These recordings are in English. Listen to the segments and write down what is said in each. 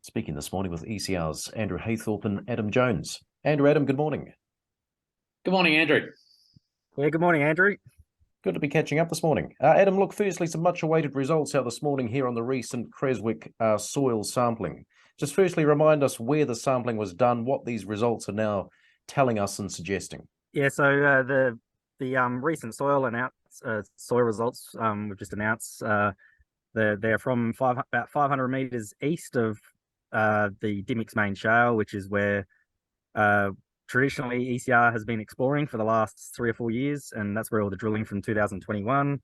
Speaking this morning with ECR's Andrew Haythorpe and Adam Jones. Adam, good morning. Good morning, Andrew. Yeah, good morning, Andrew. Good to be catching up this morning. Adam, look, firstly, some much-awaited results out this morning here on the recent Creswick soil sampling. Just firstly, remind us where the sampling was done, what these results are now telling us and suggesting. Yeah, so the recent soil results we've just announced. They're from about 500 meters east of the Dimocks Main Shale, which is where traditionally ECR has been exploring for the last 3 or 4 years, and that's where all the drilling from 2021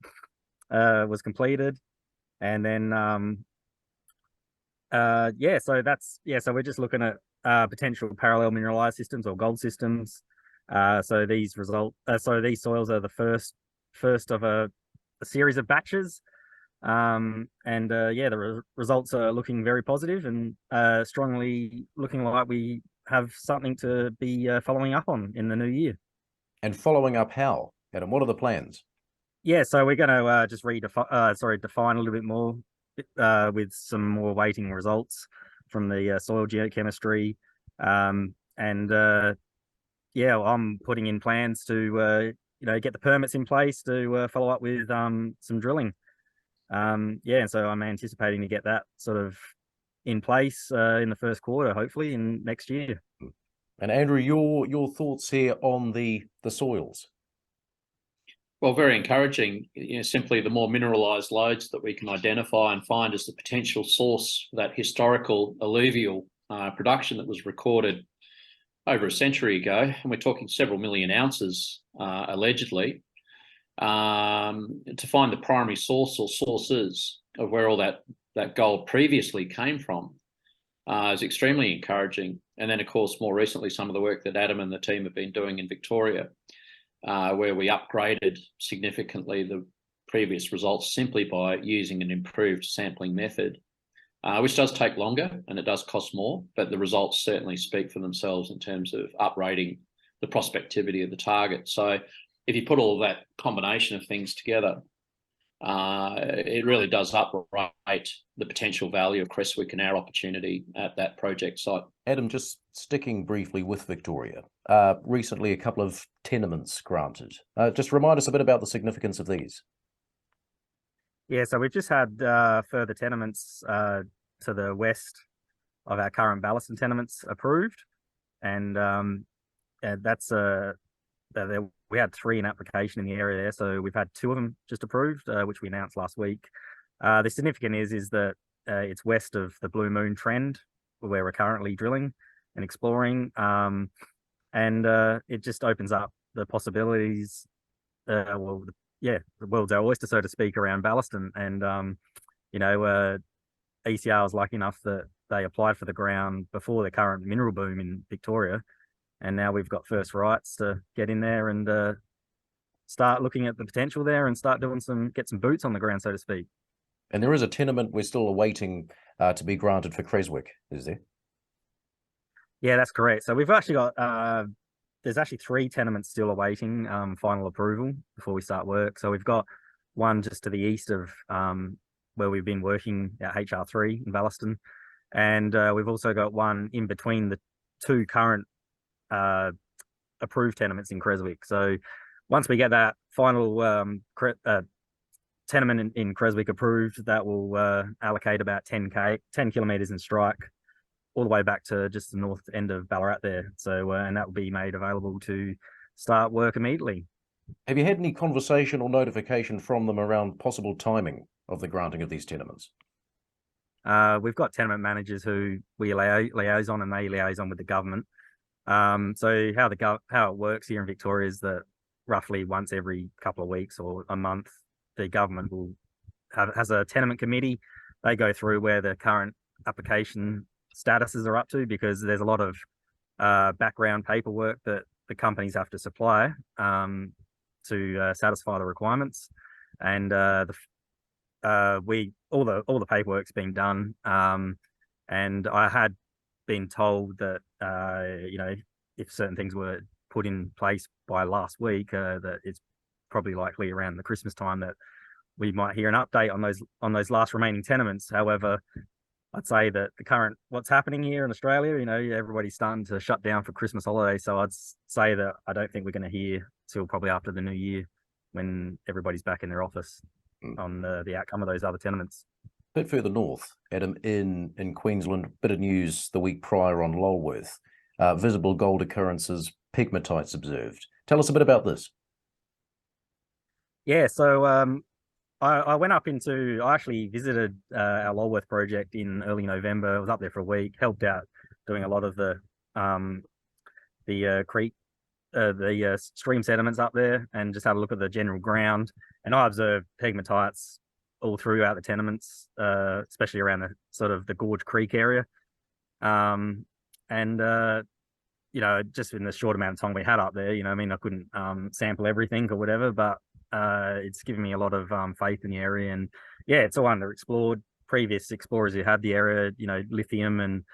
was completed. And then so we're just looking at potential parallel mineralized systems or gold systems. So these soils are the first of a series of batches. The results are looking very positive and strongly looking like we have something to be following up on in the new year. And following up how, Adam? What are the plans? Yeah, so we're going to just define a little bit more with some more weighting results from the soil geochemistry. I'm putting in plans to get the permits in place to follow up with some drilling. And so I'm anticipating to get that sort of in place in the first quarter, hopefully in next year. And Andrew, your thoughts here on the soils? Well, very encouraging. Simply the more mineralized lodes that we can identify and find as the potential source for that historical alluvial production that was recorded over a century ago, and we're talking several million ounces allegedly, to find the primary source or sources of where all that gold previously came from is extremely encouraging. And then, of course, more recently, some of the work that Adam and the team have been doing in Victoria, where we upgraded significantly the previous results simply by using an improved sampling method, which does take longer and it does cost more, but the results certainly speak for themselves in terms of uprating the prospectivity of the target. So if you put all of that combination of things together, it really does uprate the potential value of Creswick and our opportunity at that project site. Adam, just sticking briefly with Victoria, recently a couple of tenements granted. Just remind us a bit about the significance of these. Yeah, so we've just had further tenements to the west of our current Ballaston tenements approved, and we had 3 in application in the area there, so we've had 2 of them just approved, which we announced last week. The significant is that it's west of the Blue Moon trend, where we're currently drilling and exploring, and it just opens up the possibilities. The world's our oyster, so to speak, around Ballaston, and ECR was lucky enough that they applied for the ground before the current mineral boom in Victoria. And now we've got first rights to get in there and start looking at the potential there and start get some boots on the ground, so to speak. And there is a tenement we're still awaiting to be granted for Creswick, is there? Yeah, that's correct. So we've actually got there's actually 3 tenements still awaiting final approval before we start work. So we've got one just to the east of where we've been working at HR3 in Ballaston, and we've also got one in between the 2 current approved tenements in Creswick. So once we get that final tenement in Creswick approved, that will allocate about 10 kilometers in strike all the way back to just the north end of Ballarat there. So and that will be made available to start work immediately. Have you had any conversation or notification from them around possible timing of the granting of these tenements? We've got tenement managers who we liaison, and they liaison with the government. So how it works here in Victoria is that roughly once every couple of weeks or a month, the government has a tenement committee. They go through where the current application statuses are up to, because there's a lot of background paperwork that the companies have to supply to satisfy the requirements, and all the paperwork's been done. And I had been told that if certain things were put in place by last week, that it's probably likely around the Christmas time that we might hear an update on those last remaining tenements. However, I'd say that what's happening here in Australia, everybody's starting to shut down for Christmas holidays. So I'd say that I don't think we're going to hear till probably after the new year when everybody's back in their office on the outcome of those other tenements. A bit further north, Adam, in Queensland, bit of news the week prior on Lulworth. Visible gold occurrences, pegmatites observed. Tell us a bit about this. Yeah, so I went up I actually visited our Lulworth project in early November. I was up there for a week, helped out doing a lot of the creek, the stream sediments up there, and just had a look at the general ground. And I observed pegmatites all throughout the tenements, especially around the sort of the Gorge Creek area. Just in the short amount of time we had up there, I couldn't sample everything or whatever, but it's given me a lot of faith in the area. And yeah, it's all underexplored. Previous explorers who had the area, lithium and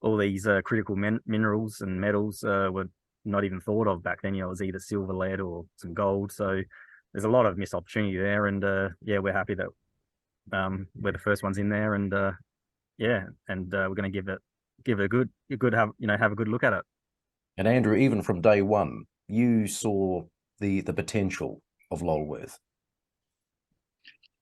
all these critical minerals and metals were not even thought of back then. It was either silver, lead, or some gold. So there's a lot of missed opportunity there. And we're happy that we're the first ones in there. And we're going to give it have a good look at it. And Andrew, even from day one, you saw the potential of Lulworth.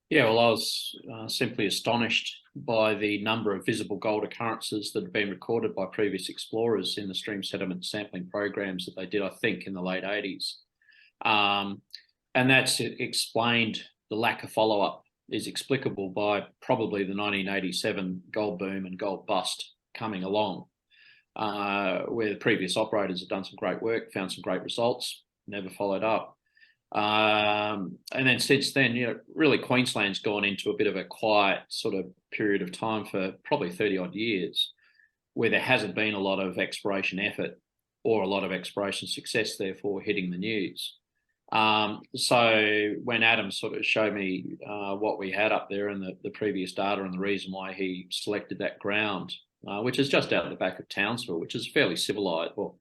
Yeah, well, I was simply astonished by the number of visible gold occurrences that have been recorded by previous explorers in the stream sediment sampling programs that they did, I think, in the late 80s. And that's explained, the lack of follow-up is explicable by probably the 1987 gold boom and gold bust coming along, where the previous operators have done some great work, found some great results, never followed up. And then since then, really Queensland's gone into a bit of a quiet sort of period of time for probably 30 odd years, where there hasn't been a lot of exploration effort or a lot of exploration success, therefore hitting the news. So when Adam sort of showed me what we had up there and the previous data and the reason why he selected that ground, which is just out the back of Townsville, which is fairly civilized. Well,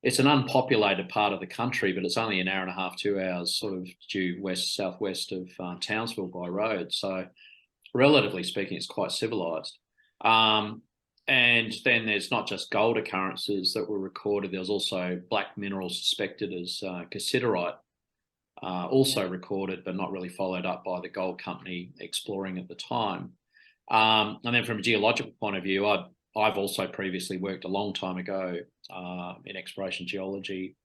it's an unpopulated part of the country, but it's only an hour and a half, 2 hours sort of due southwest of Townsville by road. So relatively speaking, it's quite civilized. And then there's not just gold occurrences that were recorded. There was also black minerals suspected as cassiterite, also recorded, but not really followed up by the gold company exploring at the time. And then from a geological point of view, I've also previously worked a long time ago in exploration geology,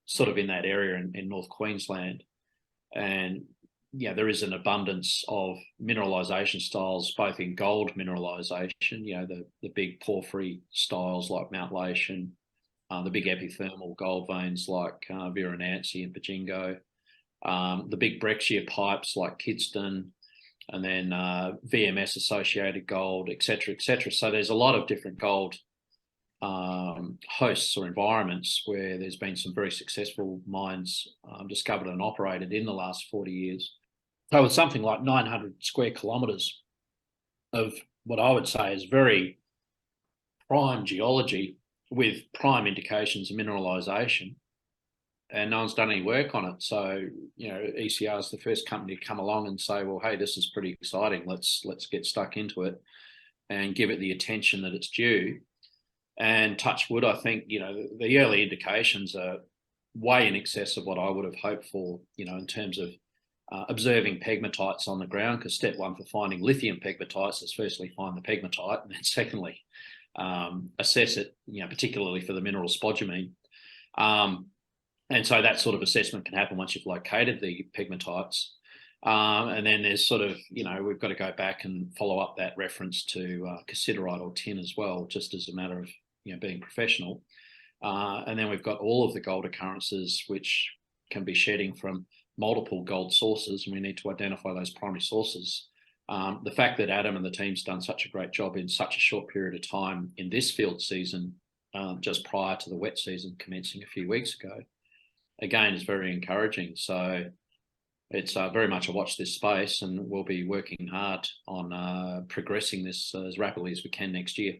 sort of in that area in North Queensland. And yeah, there is an abundance of mineralisation styles, both in gold mineralisation, the big porphyry styles like Mount Lation, the big epithermal gold veins like Viranancy and Pajingo, the big breccia pipes like Kidston, and then VMS associated gold, et cetera, et cetera. So there's a lot of different gold hosts or environments where there's been some very successful mines discovered and operated in the last 40 years. So it's something like 900 square kilometres of what I would say is very prime geology with prime indications of mineralisation, and no one's done any work on it. So, ECR is the first company to come along and say, well, hey, this is pretty exciting. Let's get stuck into it and give it the attention that it's due. And touch wood, I think, the early indications are way in excess of what I would have hoped for, in terms of observing pegmatites on the ground, because step one for finding lithium pegmatites is firstly find the pegmatite, and then secondly, assess it, particularly for the mineral spodumene. And so that sort of assessment can happen once you've located the pegmatites. And then there's sort of, we've got to go back and follow up that reference to cassiterite or tin as well, just as a matter of, being professional. And then we've got all of the gold occurrences, which can be shedding from multiple gold sources, and we need to identify those primary sources. The fact that Adam and the team's done such a great job in such a short period of time in this field season, just prior to the wet season commencing a few weeks ago, again, is very encouraging. So it's very much a watch this space, and we'll be working hard on progressing this as rapidly as we can next year.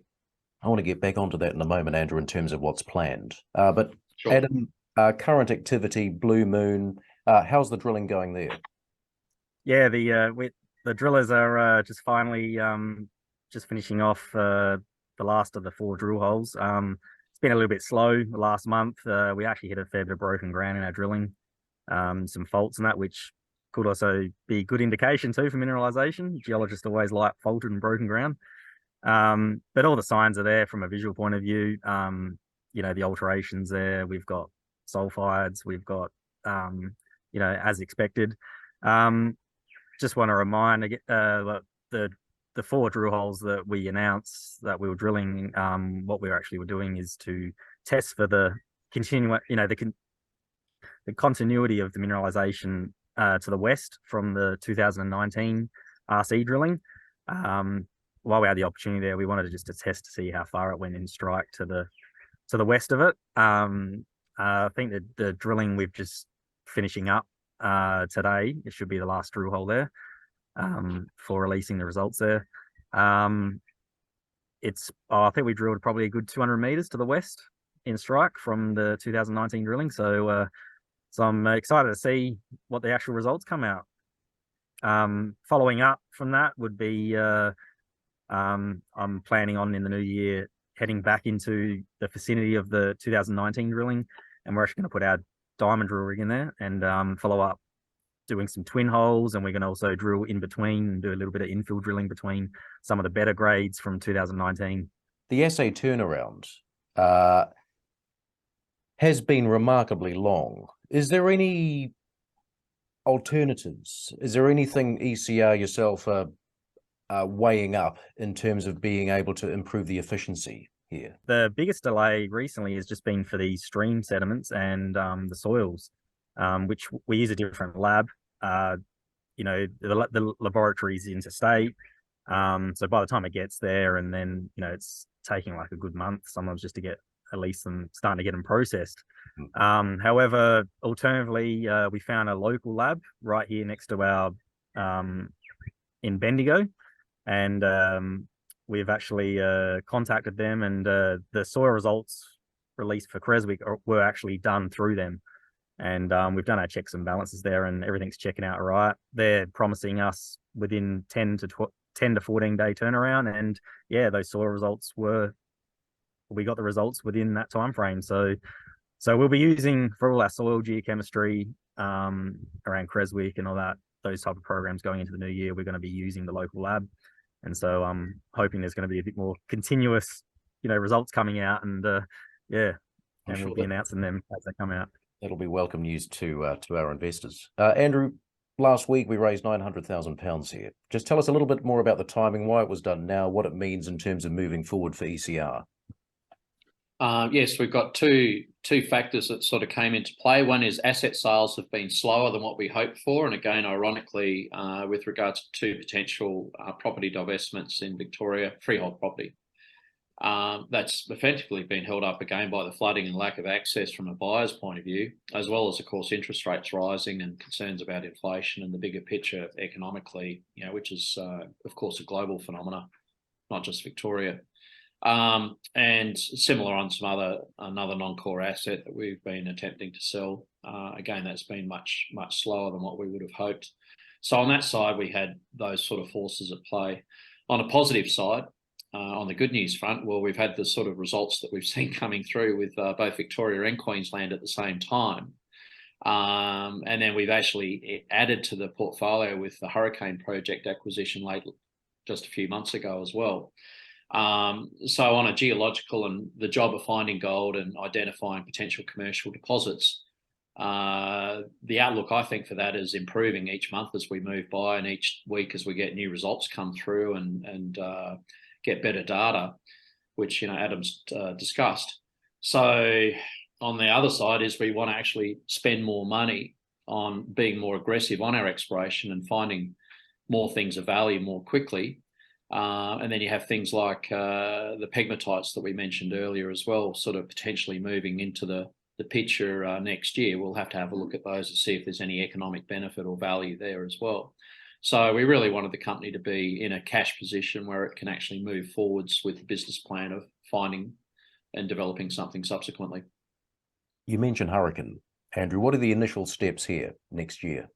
I want to get back onto that in a moment, Andrew, in terms of what's planned. But Sure. Adam, current activity, Blue Moon, how's the drilling going there? Yeah, the drillers are just finally just finishing off the last of the 4 drill holes. It's been a little bit slow the last month. We actually hit a fair bit of broken ground in our drilling, some faults and that, which could also be a good indication too for mineralization. Geologists always like faulted and broken ground. But all the signs are there from a visual point of view. The alterations there. We've got sulfides. We've got, as expected. Just want to remind the 4 drill holes that we announced that we were drilling. What we actually were doing is to test for the the continuity of the mineralization to the west from the 2019 RC drilling. While we had the opportunity there, we wanted just to test to see how far it went in strike to the west of it. I think that the drilling we've just finishing up today, it should be the last drill hole there for releasing the results there. I think we drilled probably a good 200 meters to the west in strike from the 2019 drilling. So I'm excited to see what the actual results come out. Following up from that would be I'm planning on in the new year heading back into the vicinity of the 2019 drilling, and we're actually going to put our diamond drill rig in there and follow up doing some twin holes, and we're going to also drill in between and do a little bit of infill drilling between some of the better grades from 2019. The assay turnaround has been remarkably long. Is there any alternatives? Is there anything ECR yourself weighing up in terms of being able to improve the efficiency here? The biggest delay recently has just been for these stream sediments and the soils, which we use a different lab. The laboratory's interstate. So by the time it gets there, and then, it's taking like a good month sometimes just to get at least them starting to get them processed. However, alternatively, we found a local lab right here next to our in Bendigo, and we've actually contacted them, and the soil results released for Creswick were actually done through them. And we've done our checks and balances there, and everything's checking out right. They're promising us within 10 to 14 day turnaround, and yeah, those soil results we got the results within that time frame. So we'll be using for all our soil geochemistry around Creswick and all that, those type of programs going into the new year. We're going to be using the local lab, and so I'm hoping there's going to be a bit more continuous, results coming out, and we'll be announcing them as they come out. That'll be welcome news to our investors. Andrew, last week we raised £900,000 here. Just tell us a little bit more about the timing, why it was done now, what it means in terms of moving forward for ECR. Yes, we've got two factors that sort of came into play. One is asset sales have been slower than what we hoped for, and again, ironically, with regards to potential property divestments in Victoria, freehold property. That's effectively been held up again by the flooding and lack of access from a buyer's point of view, as well as, of course, interest rates rising and concerns about inflation and the bigger picture economically, which is, of course, a global phenomenon, not just Victoria. And similar on another non-core asset that we've been attempting to sell. Again, that's been much slower than what we would have hoped. So on that side, we had those sort of forces at play. On a positive side, on the good news front, well, we've had the sort of results that we've seen coming through with both Victoria and Queensland at the same time. And then we've actually added to the portfolio with the Hurricane Project acquisition just a few months ago as well. So on a geological and the job of finding gold and identifying potential commercial deposits, the outlook, I think, for that is improving each month as we move by, and each week as we get new results come through and get better data, which Adam's discussed. So on the other side is we want to actually spend more money on being more aggressive on our exploration and finding more things of value more quickly. And then you have things like the pegmatites that we mentioned earlier as well, sort of potentially moving into the picture next year. We'll have to have a look at those to see if there's any economic benefit or value there as well. So we really wanted the company to be in a cash position where it can actually move forwards with the business plan of finding and developing something subsequently. You mentioned Hurricane. Andrew, what are the initial steps here next year?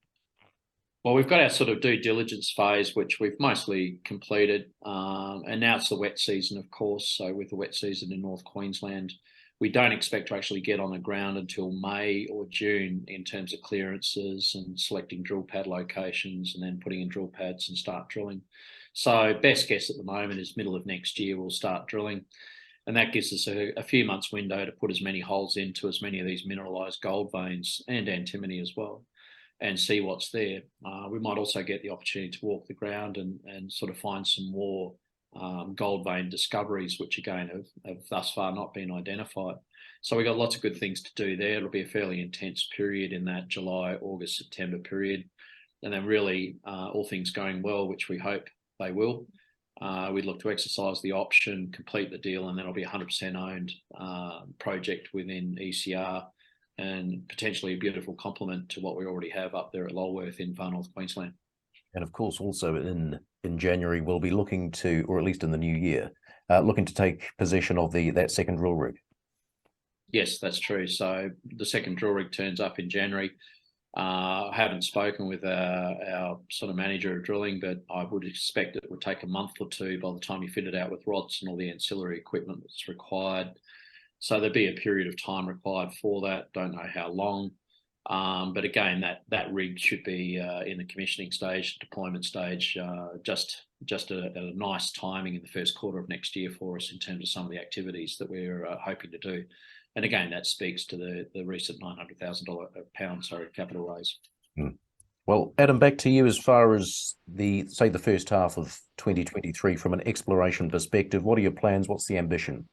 Well, we've got our sort of due diligence phase, which we've mostly completed. And now it's the wet season, of course. So with the wet season in North Queensland, we don't expect to actually get on the ground until May or June in terms of clearances and selecting drill pad locations and then putting in drill pads and start drilling. So best guess at the moment is middle of next year we'll start drilling. And that gives us a few months window to put as many holes into as many of these mineralised gold veins and antimony as well, and see what's there. We might also get the opportunity to walk the ground and sort of find some more gold vein discoveries, which again have thus far not been identified. So we've got lots of good things to do there. It'll be a fairly intense period in that July, August, September period. And then really all things going well, which we hope they will, we'd look to exercise the option, complete the deal, and then it'll be a 100% owned project within ECR, and potentially a beautiful complement to what we already have up there at Lulworth in far north Queensland. And of course, also in January, we'll be looking to, or at least in the new year, looking to take possession of that second drill rig. Yes, that's true. So the second drill rig turns up in January. I haven't spoken with our sort of manager of drilling, but I would expect it would take a month or two by the time you fit it out with rods and all the ancillary equipment that's required. So there'd be a period of time required for that. Don't know how long. But again, that rig should be in the commissioning stage, deployment stage, just a nice timing in the first quarter of next year for us in terms of some of the activities that we're hoping to do. And again, that speaks to the recent £900,000 capital raise. Well, Adam, back to you as far as the first half of 2023 from an exploration perspective. What are your plans? What's the ambition?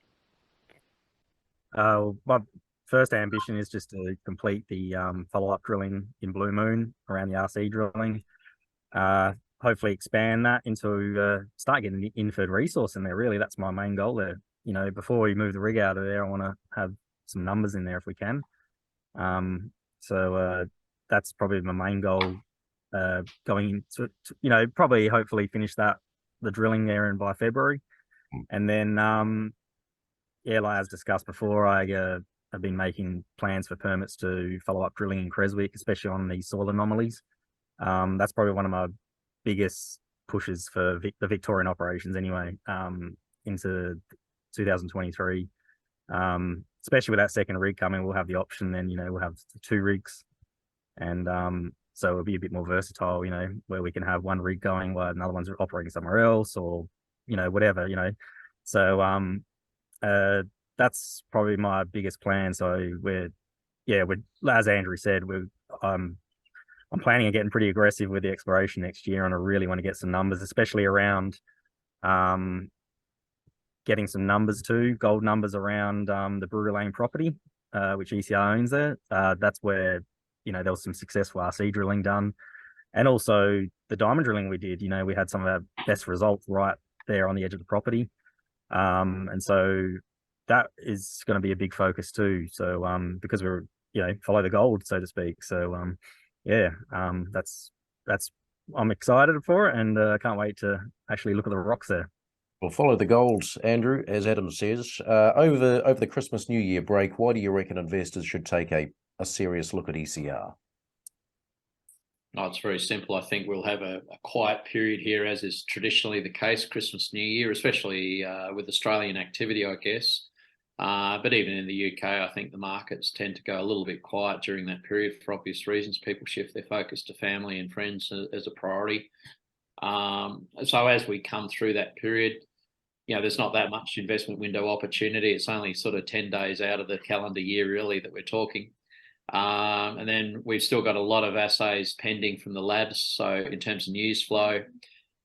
My first ambition is just to complete the follow-up drilling in Blue Moon around the RC drilling. Hopefully expand that into start getting the inferred resource in there. Really, that's my main goal there. You know, before we move the rig out of there, I want to have some numbers in there if we can. So that's probably my main goal. Going to probably hopefully finish the drilling there and by February, and then like as discussed before, I've been making plans for permits to follow up drilling in Creswick, especially on these soil anomalies. That's probably one of my biggest pushes for the Victorian operations anyway, into 2023. Especially with that second rig coming, we'll have the option then, we'll have 2 rigs. And so it'll be a bit more versatile, where we can have one rig going while another one's operating somewhere else, or, whatever, So that's probably my biggest plan. So we're as Andrew said, I'm planning on getting pretty aggressive with the exploration next year, and I really want to get some numbers, especially around getting some numbers too, gold numbers around the Brewery Lane property, which ECR owns there. That's where, there was some successful RC drilling done. And also the diamond drilling we did, we had some of our best results right there on the edge of the property. And so that is going to be a big focus too. So because we're, follow the gold, so to speak. So that's I'm excited for it, and I can't wait to actually look at the rocks there. Well, follow the gold, Andrew, as Adam says. Over the Christmas New Year break, why do you reckon investors should take a serious look at ECR? No, it's very simple. I think we'll have a quiet period here, as is traditionally the case, Christmas, New Year, especially with Australian activity, I guess. But even in the UK, I think the markets tend to go a little bit quiet during that period for obvious reasons. People shift their focus to family and friends as a priority. So as we come through that period, there's not that much investment window opportunity. It's only sort of 10 days out of the calendar year, really, that we're talking. And then we've still got a lot of assays pending from the labs. So in terms of news flow,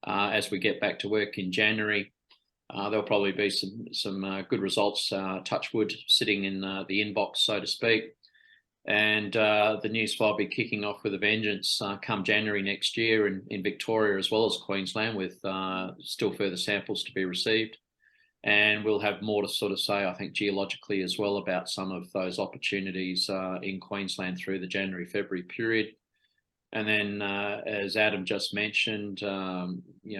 as we get back to work in January, there'll probably be some good results, touch wood, sitting in the inbox, so to speak. And the news flow will be kicking off with a vengeance come January next year in Victoria as well as Queensland, with still further samples to be received. And we'll have more to sort of say, I think, geologically as well about some of those opportunities in Queensland through the January-February period. And then, as Adam just mentioned,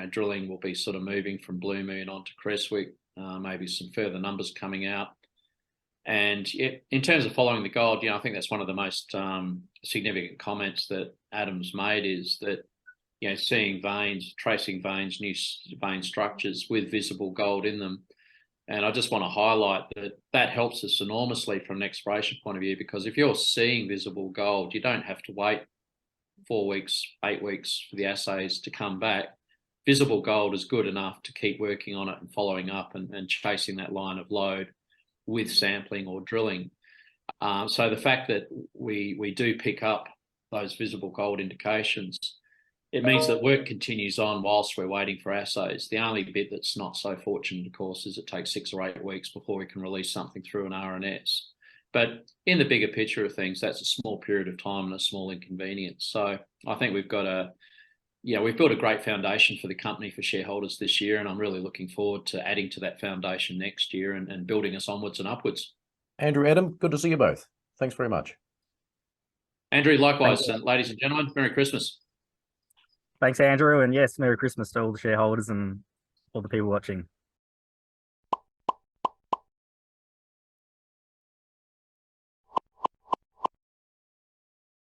drilling will be sort of moving from Blue Moon onto Creswick, maybe some further numbers coming out. And in terms of following the gold, I think that's one of the most significant comments that Adam's made, is that seeing veins, tracing veins, new vein structures with visible gold in them. And I just want to highlight that helps us enormously from an exploration point of view, because if you're seeing visible gold, you don't have to wait 4 weeks, 8 weeks for the assays to come back. Visible gold is good enough to keep working on it and following up and chasing that line of lode with sampling or drilling. So the fact that we do pick up those visible gold indications, it means that work continues on whilst we're waiting for assays. The only bit that's not so fortunate, of course, is it takes 6 or 8 weeks before we can release something through an RNS. But in the bigger picture of things, that's a small period of time and a small inconvenience. So I think we've built a great foundation for the company, for shareholders this year, and I'm really looking forward to adding to that foundation next year and building us onwards and upwards. Andrew, Adam, good to see you both. Thanks very much. Andrew, likewise, and ladies and gentlemen, Merry Christmas. Thanks, Andrew. And yes, Merry Christmas to all the shareholders and all the people watching.